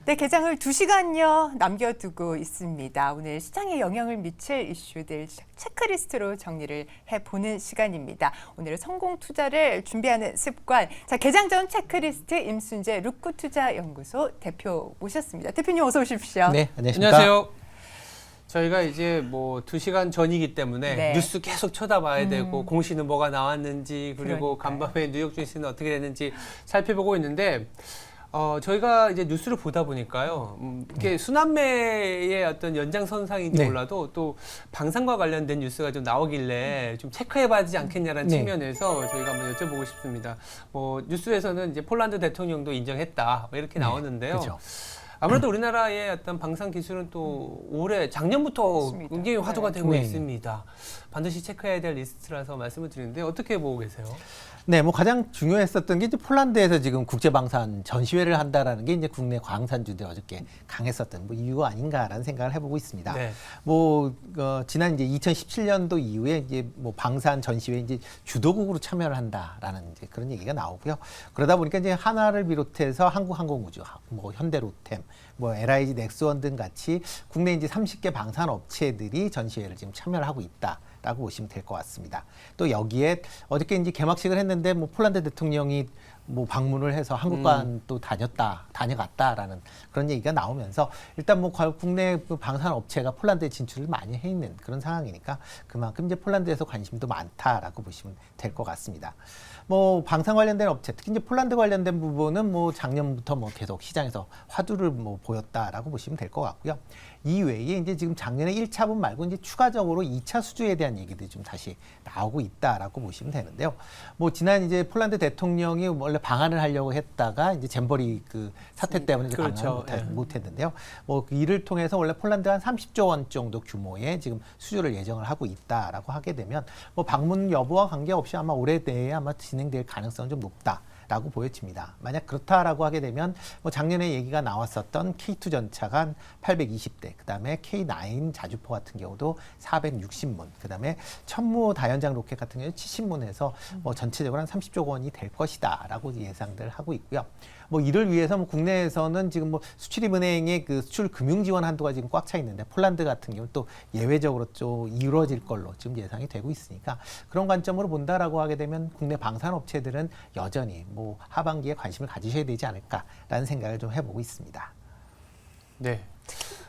네, 개장을 2시간여 남겨두고 있습니다. 오늘 시장에 영향을 미칠 이슈들 체크리스트로 정리를 해보는 시간입니다. 오늘은 성공 투자를 준비하는 습관. 자, 개장 전 체크리스트 임순재 룻구투자연구소 대표 모셨습니다. 대표님 어서 오십시오. 네, 안녕하십니까. 안녕하세요. 저희가 이제 뭐 2시간 전이기 때문에 네. 뉴스 계속 쳐다봐야 되고 공시는 뭐가 나왔는지 그리고 그러니까요. 간밤에 뉴욕 증시는 어떻게 됐는지 살펴보고 있는데 저희가 이제 뉴스를 보다 보니까요. 이게 순환매의 어떤 연장선상인지 네. 몰라도 또 방산과 관련된 뉴스가 좀 나오길래 좀 체크해봐야 되지 않겠냐라는 네. 측면에서 저희가 한번 여쭤보고 싶습니다. 뭐 뉴스에서는 이제 폴란드 대통령도 인정했다 뭐 이렇게 나오는데요. 그렇죠. 아무래도 우리나라의 어떤 방산 기술은 또 올해 작년부터 맞습니다. 굉장히 화두가 되고 네. 있습니다. 반드시 체크해야 될 리스트라서 말씀을 드리는데 어떻게 보고 계세요? 네, 뭐 가장 중요했었던 게 이제 폴란드에서 지금 국제방산 전시회를 한다라는 게 이제 국내 광산주들 어저께 강했었던 뭐 이유가 아닌가라는 생각을 해보고 있습니다. 네. 뭐 지난 이제 2017년도 이후에 이제 뭐 방산 전시회 이제 주도국으로 참여를 한다라는 이제 그런 얘기가 나오고요. 그러다 보니까 이제 하나를 비롯해서 한국항공우주, 뭐 현대로템, 뭐 LIG 넥스원 등 같이 국내 이제 30개 방산 업체들이 전시회를 지금 참여를 하고 있다. 라고 보시면 될 것 같습니다. 또 여기에 어저께 이제 개막식을 했는데 뭐 폴란드 대통령이 뭐 방문을 해서 한국관 또 다녀갔다라는 그런 얘기가 나오면서 일단 뭐 국내 그 방산 업체가 폴란드에 진출을 많이 해 있는 그런 상황이니까 그만큼 이제 폴란드에서 관심도 많다라고 보시면 될 것 같습니다. 뭐 방산 관련된 업체, 특히 이제 폴란드 관련된 부분은 뭐 작년부터 뭐 계속 시장에서 화두를 뭐 보였다라고 보시면 될 것 같고요. 이외에 이제 지금 작년에 1차분 말고 이제 추가적으로 2차 수주에 대한 얘기들이 좀 다시 나오고 있다라고 보시면 되는데요. 뭐 지난 이제 폴란드 대통령이 원래 방한을 하려고 했다가 이제 잼버리 그 사태 때문에 이제 그렇죠. 방한을 못했는데요. 뭐 이를 통해서 원래 폴란드가 한 30조 원 정도 규모의 지금 수주를 예정을 하고 있다라고 하게 되면 뭐 방문 여부와 관계없이 아마 올해 내에 아마 진행될 가능성은 좀 높다. 라고 보여집니다. 만약 그렇다라고 하게 되면 뭐 작년에 얘기가 나왔었던 K2 전차가 한 820대, 그다음에 K9 자주포 같은 경우도 460문, 그다음에 천무 다연장 로켓 같은 경우 70문에서 뭐 전체적으로 한 30조 원이 될 것이다라고 예상들 하고 있고요. 뭐 이를 위해서 뭐 국내에서는 지금 뭐 수출입은행의 그 수출 금융 지원 한도가 지금 꽉 차 있는데 폴란드 같은 경우 또 예외적으로 좀 이루어질 걸로 지금 예상이 되고 있으니까 그런 관점으로 본다라고 하게 되면 국내 방산 업체들은 여전히 뭐 하반기에 관심을 가지셔야 되지 않을까라는 생각을 좀 해보고 있습니다. 네.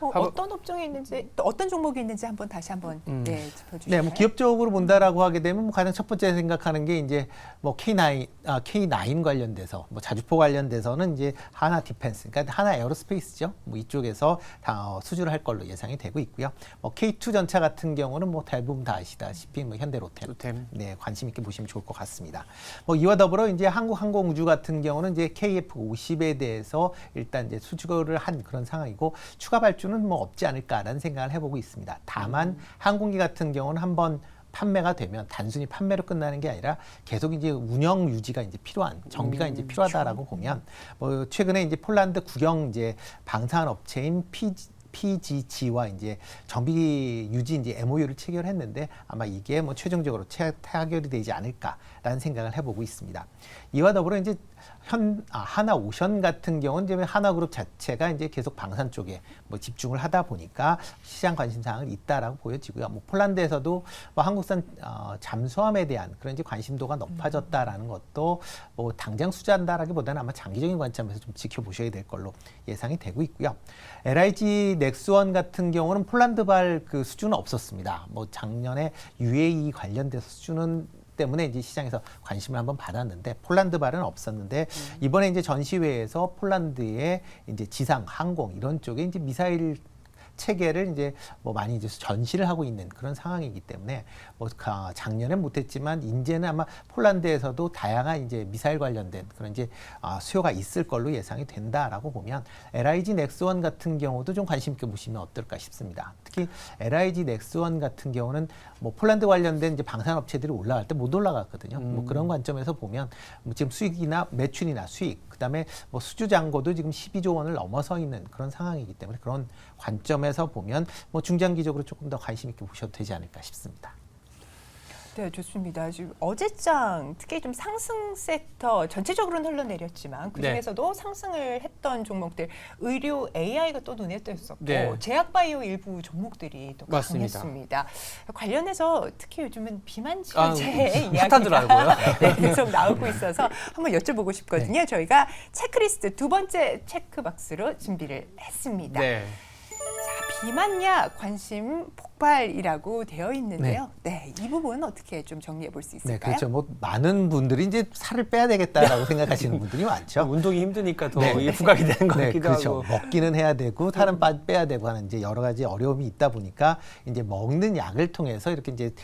어떤 업종이 있는지, 또 어떤 종목이 있는지 다시 한번 네, 짚어주시죠. 네, 뭐 기업적으로 본다라고 하게 되면 뭐 가장 첫 번째 생각하는 게 이제 뭐 K9 관련돼서 뭐 자주포 관련돼서는 이제 하나 디펜스, 그러니까 하나 에어로스페이스죠. 뭐 이쪽에서 다 수주를 할 걸로 예상이 되고 있고요. 뭐 K2 전차 같은 경우는 뭐 대부분 다 아시다시피 뭐 현대로템, 네, 관심 있게 보시면 좋을 것 같습니다. 뭐 이와 더불어 이제 한국항공우주 같은 경우는 이제 KF50에 대해서 일단 이제 수주를 한 그런 상황이고 추가 발주는 뭐 없지 않을까라는 생각을 해보고 있습니다. 다만 항공기 같은 경우는 한번 판매가 되면 단순히 판매로 끝나는 게 아니라 계속 이제 운영 유지가 이제 필요한 정비가 이제 필요하다라고 보면 뭐 최근에 이제 폴란드 국영 이제 방산 업체인 PGG와 이제 정비 유지 이제 MOU를 체결했는데 아마 이게 뭐 최종적으로 타결이 되지 않을까라는 생각을 해보고 있습니다. 이와 더불어 이제 하나오션 같은 경우는 이제 하나그룹 자체가 이제 계속 방산 쪽에 뭐 집중을 하다 보니까 시장 관심 사항은 있다라고 보여지고요. 뭐 폴란드에서도 뭐 한국산 잠수함에 대한 그런 이제 관심도가 높아졌다라는 것도 뭐 당장 수주한다라기보다는 아마 장기적인 관점에서 좀 지켜보셔야 될 걸로 예상이 되고 있고요. LIG 넥스원 같은 경우는 폴란드발 그 수주는 없었습니다. 뭐 작년에 UAE 관련돼서 수주는 때문에 이제 시장에서 관심을 한번 받았는데 폴란드발은 없었는데 이번에 이제 전시회에서 폴란드의 이제 지상 항공 이런 쪽에 이제 미사일 체계를 이제 뭐 많이 이제 전시를 하고 있는 그런 상황이기 때문에 뭐 작년엔 못했지만 이제는 아마 폴란드에서도 다양한 이제 미사일 관련된 그런 이제 수요가 있을 걸로 예상이 된다라고 보면 LIG 넥스원 같은 경우도 좀 관심 있게 보시면 어떨까 싶습니다. 특히 LIG 넥스원 같은 경우는 뭐 폴란드 관련된 이제 방산 업체들이 올라갈 때 못 올라갔거든요. 뭐 그런 관점에서 보면 뭐 지금 수익이나 매출이나 수익 그다음에 뭐 수주 잔고도 지금 12조 원을 넘어서 있는 그런 상황이기 때문에 그런 관점에서 보면 뭐 중장기적으로 조금 더 관심 있게 보셔도 되지 않을까 싶습니다. 네, 좋습니다. 지금 어제장 특히 좀 상승 섹터 전체적으로는 흘러내렸지만 그 중에서도 상승을 했던 종목들 의료 AI가 또 눈에 띄었었고 네. 제약바이오 일부 종목들이 또 맞습니다. 강했습니다. 관련해서 특히 요즘은 비만 치료제 핫하더라고요. 네, 계속 나오고 있어서 한번 여쭤보고 싶거든요. 저희가 체크리스트 두 번째 체크박스로 준비를 했습니다. 네. 자, 비만약 관심 폭발이라고 되어 있는데요. 네, 이 부분은 어떻게 좀 정리해 볼 수 네, 있을까요? 그렇죠. 뭐 많은 분들이 이제 살을 빼야 되겠다라고 생각하시는 분들이 많죠. 운동이 힘드니까 더 네. 이게 부각이 되는 것 네, 같기도 그렇죠. 하고. 먹기는 해야 되고 살은 빼야 되고 하는 이제 여러 가지 어려움이 있다 보니까 이제 먹는 약을 통해서 이렇게 이제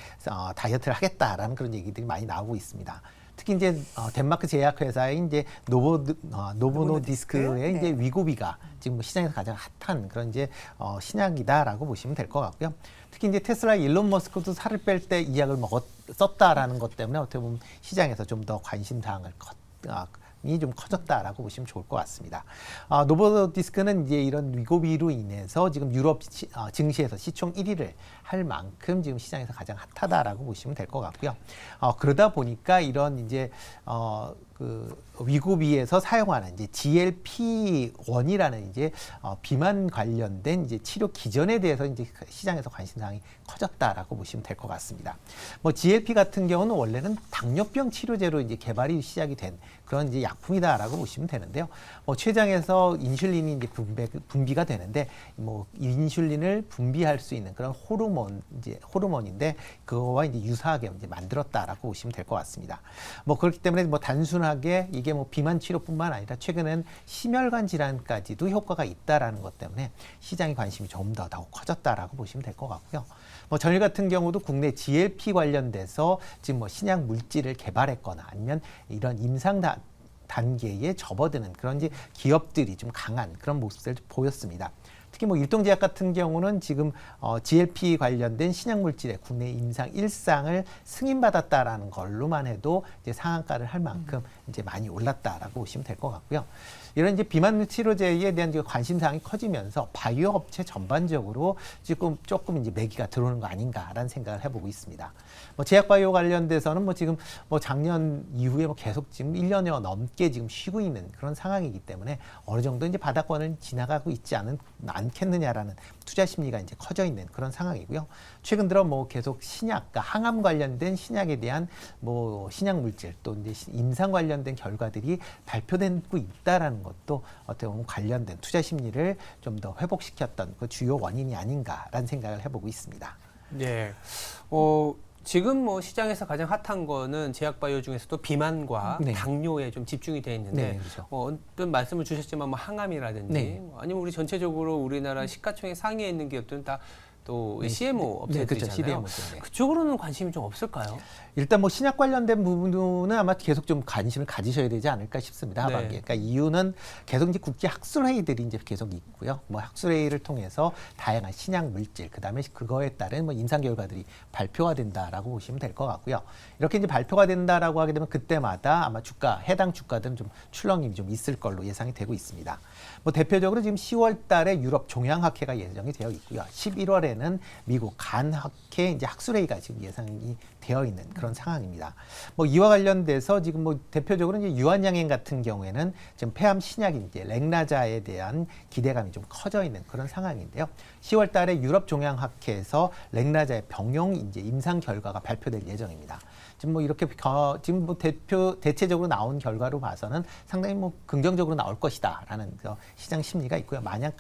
다이어트를 하겠다라는 그런 얘기들이 많이 나오고 있습니다. 특히 이제 덴마크 제약회사의 이제 노보노디스크의 네. 이제 위고비가 지금 시장에서 가장 핫한 그런 이제 신약이다라고 보시면 될 것 같고요. 특히 이제 테슬라 일론 머스크도 살을 뺄 때 이 약을 썼다라는 것 때문에 어떻게 보면 시장에서 좀 더 관심 사항을 이 좀 커졌다라고 보시면 좋을 것 같습니다. 노보디스크는 이제 이런 위고비로 인해서 지금 유럽 증시에서 시총 1위를 할 만큼 지금 시장에서 가장 핫하다라고 보시면 될 것 같고요. 그러다 보니까 이런 이제 그 위고비에서 사용하는 이제 GLP-1이라는 이제 비만 관련된 이제 치료 기전에 대해서 이제 시장에서 관심 사항이 커졌다라고 보시면 될 것 같습니다. 뭐 GLP 같은 경우는 원래는 당뇨병 치료제로 이제 개발이 시작이 된 그런 이제 약품이다라고 보시면 되는데요. 뭐 췌장에서 인슐린이 이제 분비가 되는데 뭐 인슐린을 분비할 수 있는 그런 호르몬인데 그거와 이제 유사하게 이제 만들었다라고 보시면 될 것 같습니다. 뭐 그렇기 때문에 뭐 단순하게 이게 뭐 비만 치료뿐만 아니라 최근엔 심혈관 질환까지도 효과가 있다라는 것 때문에 시장의 관심이 좀 더 커졌다라고 보시면 될 것 같고요. 뭐 전일 같은 경우도 국내 GLP 관련돼서 지금 뭐 신약 물질을 개발했거나 아니면 이런 임상 단계에 접어드는 그런 이제 기업들이 좀 강한 그런 모습을 보였습니다. 특히 뭐 일동제약 같은 경우는 지금 GLP 관련된 신약 물질의 국내 임상 1상을 승인받았다라는 걸로만 해도 이제 상한가를 할 만큼 이제 많이 올랐다라고 보시면 될 것 같고요. 이런 이제 비만 치료제에 대한 관심 사항이 커지면서 바이오 업체 전반적으로 조금 이제 매기가 들어오는 거 아닌가라는 생각을 해보고 있습니다. 뭐 제약 바이오 관련돼서는 뭐 지금 뭐 작년 이후에 뭐 계속 지금 1년여 넘게 지금 쉬고 있는 그런 상황이기 때문에 어느 정도 이제 바닥권을 지나가고 있지 않겠느냐라는 투자 심리가 이제 커져 있는 그런 상황이고요. 최근 들어 뭐 계속 신약과 항암 관련된 신약에 대한 뭐 신약 물질 또 이제 임상 관련된 결과들이 발표되고 있다라는 것도 어떻게 보면 관련된 투자 심리를 좀 더 회복시켰던 그 주요 원인이 아닌가라는 생각을 해보고 있습니다. 네. 지금 뭐 시장에서 가장 핫한 거는 제약바이오 중에서도 비만과 네. 당뇨에 좀 집중이 돼 있는데 네, 그렇죠. 어떤 말씀을 주셨지만 뭐 항암이라든지 네. 아니면 우리 전체적으로 우리나라 시가총액 상위에 있는 기업들은 다 또 CMO 네, 그렇죠. 업체들이잖아요. CDMO 죠. 네. 그쪽으로는 관심이 좀 없을까요? 일단 뭐 신약 관련된 부분은 아마 계속 좀 관심을 가지셔야 되지 않을까 싶습니다. 하반기에. 네. 그러니까 이유는 계속 이제 국제 학술 회의들이 이제 계속 있고요. 뭐 학술 회의를 통해서 다양한 신약 물질, 그다음에 그거에 따른 뭐 임상 결과들이 발표가 된다라고 보시면 될 것 같고요. 이렇게 이제 발표가 된다라고 하게 되면 그때마다 아마 해당 주가들은 좀 출렁임이 좀 있을 걸로 예상이 되고 있습니다. 뭐 대표적으로 지금 10월 달에 유럽 종양학회가 예정이 되어 있고요. 11월에는 미국 간학회 이제 학술회의가 지금 예상이 되어 있는 그런 상황입니다. 뭐 이와 관련돼서 지금 뭐 대표적으로 이제 유한양행 같은 경우에는 지금 폐암 신약인 이제 렉나자에 대한 기대감이 좀 커져 있는 그런 상황인데요. 10월 달에 유럽 종양학회에서 렉나자의 병용 이제 임상 결과가 발표될 예정입니다. 지금 뭐 이렇게 지금 뭐 대체적으로 나온 결과로 봐서는 상당히 뭐 긍정적으로 나올 것이다라는 시장 심리가 있고요. 만약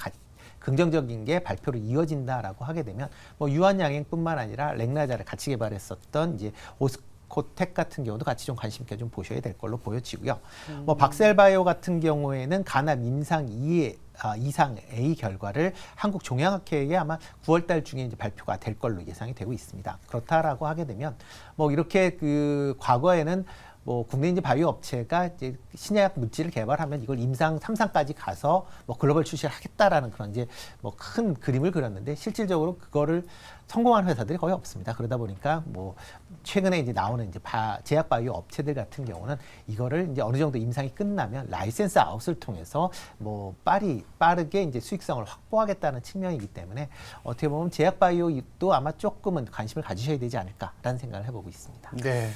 긍정적인 게 발표로 이어진다라고 하게 되면 뭐 유한양행뿐만 아니라 렉나자를 같이 개발했었던 이제 오스코텍 같은 경우도 같이 좀 관심 있게 좀 보셔야 될 걸로 보여지고요. 뭐 박셀바이오 같은 경우에는 간암 임상 2상 A 결과를 한국 종양학회에 아마 9월 달 중에 이제 발표가 될 걸로 예상이 되고 있습니다. 그렇다라고 하게 되면 뭐 이렇게 그 과거에는 뭐 국내 이제 바이오 업체가 이제 신약 물질을 개발하면 이걸 임상 3상까지 가서 뭐 글로벌 출시를 하겠다라는 그런 이제 뭐 큰 그림을 그렸는데 실질적으로 그거를 성공한 회사들이 거의 없습니다. 그러다 보니까 뭐 최근에 이제 나오는 이제 제약 바이오 업체들 같은 경우는 이거를 이제 어느 정도 임상이 끝나면 라이센스 아웃을 통해서 뭐 빠르게 이제 수익성을 확보하겠다는 측면이기 때문에 어떻게 보면 제약 바이오도 아마 조금은 관심을 가지셔야 되지 않을까라는 생각을 해보고 있습니다. 네.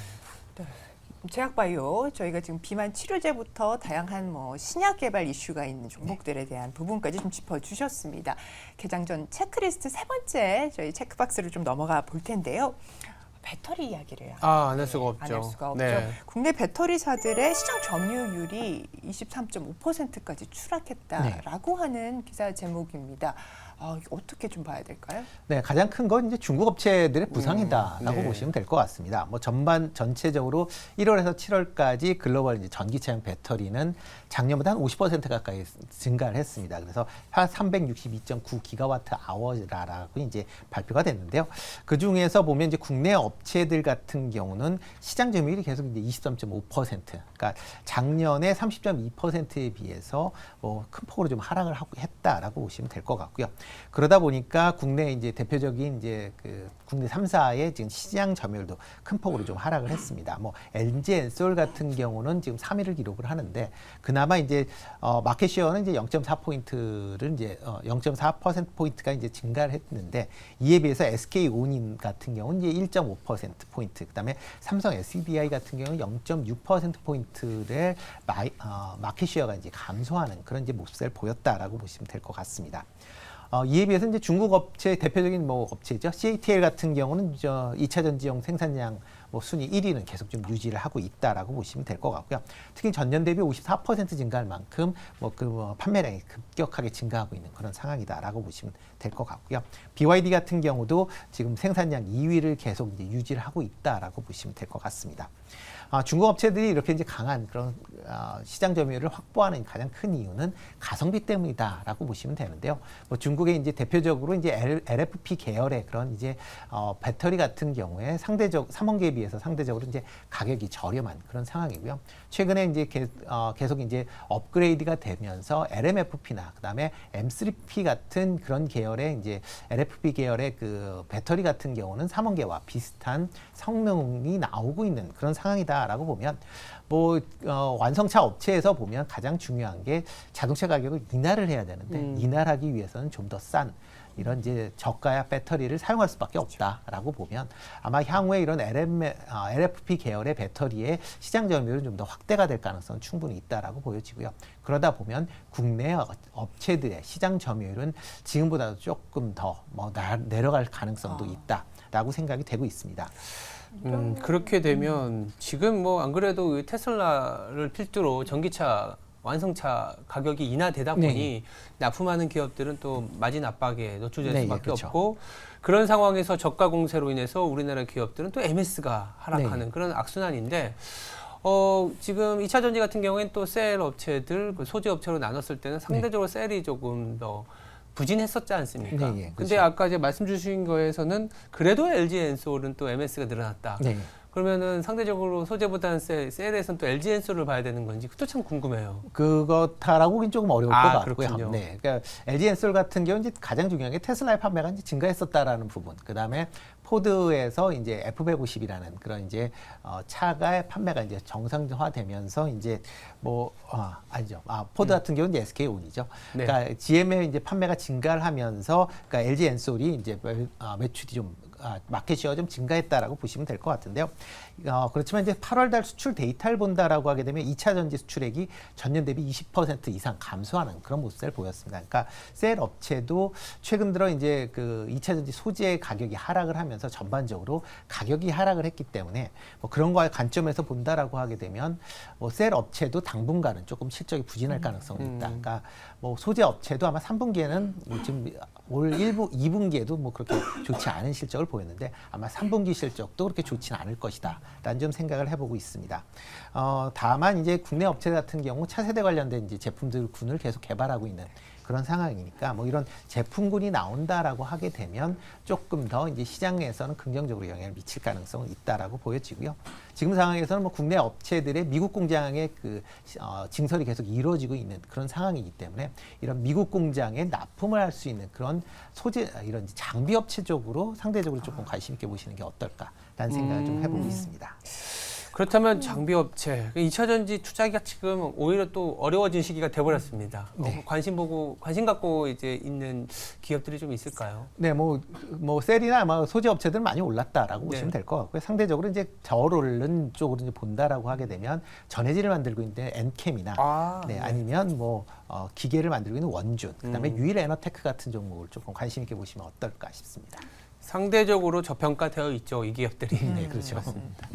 제약바이오 저희가 지금 비만 치료제부터 다양한 뭐 신약 개발 이슈가 있는 종목들에 대한 부분까지 좀 짚어주셨습니다. 개장 전 체크리스트 세 번째 저희 체크박스를 좀 넘어가 볼 텐데요. 배터리 이야기를 안 할 수가 없죠. 안 할 수가 없죠. 네. 국내 배터리사들의 시장 점유율이 23.5%까지 추락했다라고 하는 기사 제목입니다. 어떻게 좀 봐야 될까요? 네, 가장 큰 건 이제 중국 업체들의 부상이다라고 네. 보시면 될 것 같습니다. 뭐 전체적으로 1월에서 7월까지 글로벌 이제 전기차용 배터리는 작년보다 한 50% 가까이 증가를 했습니다. 그래서 한 362.9 기가와트 아워라고 이제 발표가 됐는데요. 그 중에서 보면 이제 국내 업체들 같은 경우는 시장 점유율이 계속 이제 23.5%, 그러니까 작년에 30.2%에 비해서 큰 폭으로 좀 하락을 했다라고 보시면 될 것 같고요. 그러다 보니까 국내 이제 대표적인 이제 그 국내 3사의 지금 시장 점유율도 큰 폭으로 좀 하락을 했습니다. 뭐 LG 엔솔 같은 경우는 지금 3위를 기록을 하는데 그나마 이제 마켓시어는 이제 0.4포인트를 이제 0.4%포인트가 이제 증가를 했는데 이에 비해서 SK 온인 같은 경우는 이제 1.5%포인트, 그다음에 삼성 SDI 같은 경우는 0.6%포인트를 마켓시어가 이제 감소하는 그런 이제 모습을 보였다라고 보시면 될 것 같습니다. 이에 비해서 이제 중국 업체 대표적인 뭐 업체죠. CATL 같은 경우는 2차 전지용 생산량 뭐 순위 1위는 계속 좀 유지를 하고 있다라고 보시면 될 것 같고요. 특히 전년 대비 54% 증가할 만큼 판매량이 급격하게 증가하고 있는 그런 상황이다라고 보시면 될 것 같고요. BYD 같은 경우도 지금 생산량 2위를 계속 이제 유지를 하고 있다라고 보시면 될 것 같습니다. 중국 업체들이 이렇게 이제 강한 그런 시장 점유율을 확보하는 가장 큰 이유는 가성비 때문이다라고 보시면 되는데요. 뭐 중국의 이제 대표적으로 이제 LFP 계열의 그런 이제 배터리 같은 경우에 상대적 3원기에 비해서 상대적으로 이제 가격이 저렴한 그런 상황이고요. 최근에 이제 계속 이제 업그레이드가 되면서 LMFP나 그다음에 M3P 같은 그런 계열의 이제 LFP 계열의 그 배터리 같은 경우는 3원계와 비슷한 성능이 나오고 있는 그런 상황이다라고 보면 뭐 완성차 업체에서 보면 가장 중요한 게 자동차 가격을 인하를 해야 되는데 인하하기 위해서는 좀 더 싼 이런 이제 저가 배터리를 사용할 수밖에 없다라고 보면 아마 향후에 이런 LFP 계열의 배터리의 시장 점유율은 좀 더 확대가 될 가능성은 충분히 있다라고 보여지고요. 그러다 보면 국내 업체들의 시장 점유율은 지금보다도 조금 더 내려갈 가능성도 있다라고 생각이 되고 있습니다. 그렇게 되면 지금 뭐 안 그래도 테슬라를 필두로 전기차 완성차 가격이 인하되다 보니 네. 납품하는 기업들은 또 마진 압박에 노출될 네, 수밖에 그렇죠. 없고 그런 상황에서 저가 공세로 인해서 우리나라 기업들은 또 MS가 하락하는 네. 그런 악순환인데 지금 2차 전지 같은 경우에는 또 셀 업체들, 소재 업체로 나눴을 때는 상대적으로 셀이 조금 더 부진했었지 않습니까? 네, 예, 근데 그렇죠. 아까 이제 말씀 주신 거에서는 그래도 LG 엔솔은 또 MS가 늘어났다. 네. 그러면은 상대적으로 소재보다는 셀에서는 또 LG 엔솔을 봐야 되는 건지 그것도 참 궁금해요. 그렇다라고 보긴 조금 어려울 것 같고요. 그렇군요. 네, 그러니까 LG 엔솔 같은 경우는 이제 가장 중요한 게 테슬라의 판매가 이제 증가했었다라는 부분. 그 다음에 포드에서 이제 F150이라는 그런 이제 차가 판매가 이제 정상화되면서 이제 포드 같은 경우는 이제 SK 온이죠. 네. 그러니까 GM의 이제 판매가 증가를 하면서 그러니까 LG 엔솔이 이제 매출이 좀 마켓시어가 좀 증가했다라고 보시면 될 것 같은데요. 그렇지만 이제 8월달 수출 데이터를 본다라고 하게 되면 2차 전지 수출액이 전년 대비 20% 이상 감소하는 그런 모습을 보였습니다. 그러니까 셀 업체도 최근 들어 이제 그 2차 전지 소재 가격이 하락을 하면서 전반적으로 가격이 하락을 했기 때문에 뭐 그런 거의 관점에서 본다라고 하게 되면 뭐 셀 업체도 당분간은 조금 실적이 부진할 가능성이 있다. 그러니까 뭐 소재 업체도 아마 3분기에는 지금 올 2분기에도 뭐 그렇게 좋지 않은 실적을 보였는데 아마 3분기 실적도 그렇게 좋지는 않을 것이다라는 좀 생각을 해보고 있습니다. 다만 이제 국내 업체 같은 경우 차세대 관련된 이제 제품들군을 계속 개발하고 있는 그런 상황이니까 뭐 이런 제품군이 나온다라고 하게 되면 조금 더 이제 시장에서는 긍정적으로 영향을 미칠 가능성은 있다라고 보여지고요. 지금 상황에서는 뭐 국내 업체들의 미국 공장의 그 증설이 계속 이루어지고 있는 그런 상황이기 때문에 이런 미국 공장에 납품을 할 수 있는 그런 소재 이런 장비 업체 쪽으로 상대적으로 조금 관심 있게 보시는 게 어떨까라는 생각을 좀 해보고 있습니다. 그렇다면 장비 업체, 2차 전지 투자기가 지금 오히려 또 어려워진 시기가 돼버렸습니다. 네. 관심 갖고 이제 있는 기업들이 좀 있을까요? 네, 뭐 셀이나 아마 소재 업체들은 많이 올랐다라고 네. 보시면 될 것 같고요. 상대적으로 이제 덜 오른 쪽으로 이제 본다라고 하게 되면 전해질을 만들고 있는 엔캠이나 네, 아니면 뭐 기계를 만들고 있는 원준, 그다음에 유일 에너테크 같은 종목을 조금 관심 있게 보시면 어떨까 싶습니다. 상대적으로 저평가되어 있죠, 이 기업들이. 네, 그렇죠. 맞습니다.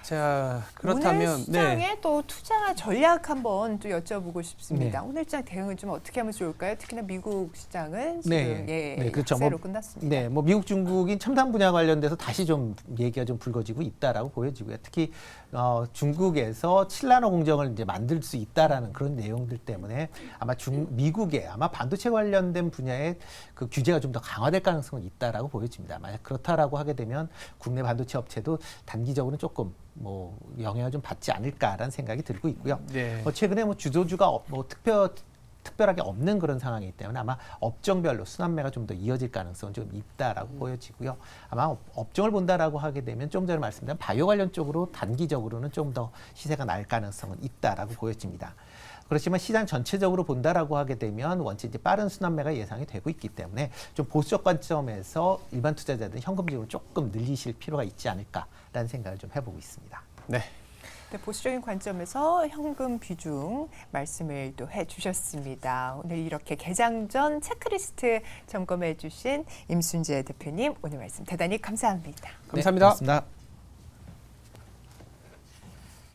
자, 그렇다면 오늘 시장의 또 투자 전략 한번 또 여쭤보고 싶습니다. 네. 오늘 시장 대응은 좀 어떻게 하면 좋을까요? 특히나 미국 시장은 지금 네, 그렇죠. 세로 끝났습니다. 네, 뭐 미국, 중국인 첨단 분야 관련돼서 다시 좀 얘기가 좀 불거지고 있다라고 보여지고요. 특히 중국에서 7나노 공정을 이제 만들 수 있다라는 그런 내용들 때문에 아마 미국의 아마 반도체 관련된 분야의 그 규제가 좀 더 강화될 가능성은 있다라고 보여집니다. 만약 그렇다라고 하게 되면 국내 반도체 업체도 단기적으로는 조금 뭐 영향을 좀 받지 않을까라는 생각이 들고 있고요. 네. 최근에 뭐 주도주가 뭐 특별하게 없는 그런 상황이기 때문에 아마 업종별로 순환매가 좀 더 이어질 가능성은 좀 있다라고 보여지고요. 아마 업종을 본다라고 하게 되면 좀 전에 말씀드린 바이오 관련 쪽으로 단기적으로는 좀 더 시세가 날 가능성은 있다라고 보여집니다. 그렇지만 시장 전체적으로 본다라고 하게 되면 원체 이제 빠른 순환매가 예상이 되고 있기 때문에 좀 보수적 관점에서 일반 투자자들은 현금적으로 조금 늘리실 필요가 있지 않을까라는 생각을 좀 해보고 있습니다. 네. 네, 보수적인 관점에서 현금 비중 말씀을 또 해주셨습니다. 오늘 이렇게 개장 전 체크리스트 점검해 주신 임순재 대표님 오늘 말씀 대단히 감사합니다. 감사합니다. 네, 고맙습니다.